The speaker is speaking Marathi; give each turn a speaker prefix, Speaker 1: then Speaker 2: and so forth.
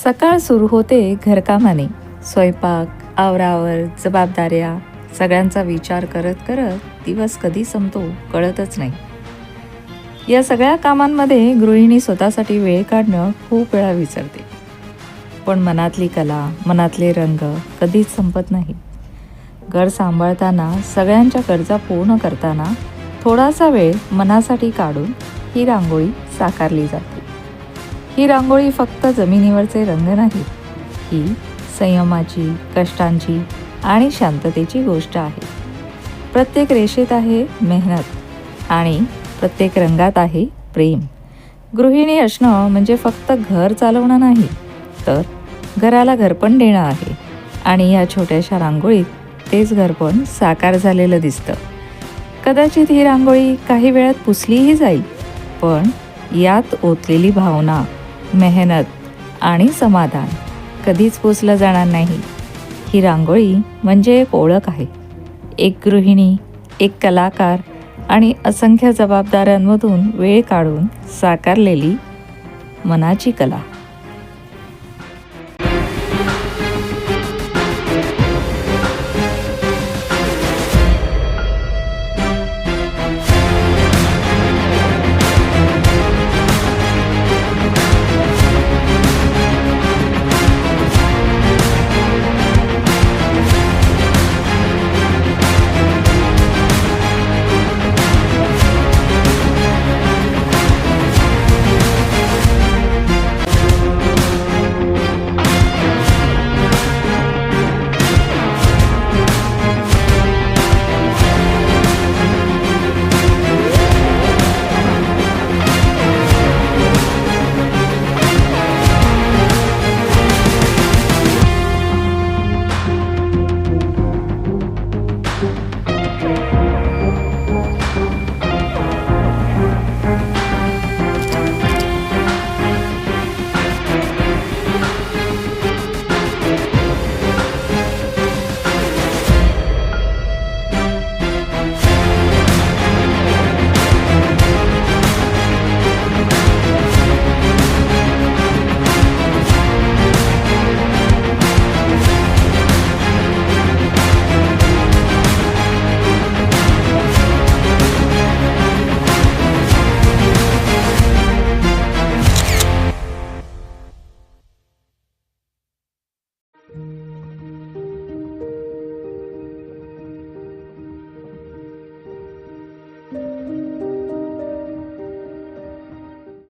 Speaker 1: सकाळ सुरू होते घरकामाने. स्वयंपाक, आवरावर, जबाबदाऱ्या सगळ्यांचा विचार करत करत दिवस कधी संपतो कळतच नाही. या सगळ्या कामांमध्ये गृहिणी स्वतःसाठी वेळ काढणं खूप वेळा विसरते. पण मनातली कला, मनातले रंग कधीच संपत नाही. घर सांभाळताना, सगळ्यांच्या गरजा पूर्ण करताना थोडासा वेळ मनासाठी काढून ही रांगोळी साकारली जाते. ही रांगोळी फक्त जमिनीवरचे रंग नाही, ही संयमाची, कष्टांची आणि शांततेची गोष्ट आहे. प्रत्येक रेषेत आहे मेहनत आणि प्रत्येक रंगात आहे प्रेम. गृहिणी असणं म्हणजे फक्त घर चालवणं नाही, तर घराला घरपण देणं आहे. आणि या छोट्याशा रांगोळीत तेच घरपण साकार झालेलं दिसतं. कदाचित ही रांगोळी काही वेळात पुसलीही जाईल, पण यात ओतलेली भावना, मेहनत आणि समाधान कधीच पुसलं जाणार नाही. ही रांगोळी म्हणजे एक ओळख आहे, एक गृहिणी, एक कलाकार आणि असंख्य जबाबदाऱ्यांमधून वेळ काढून साकारलेली मनाची कला.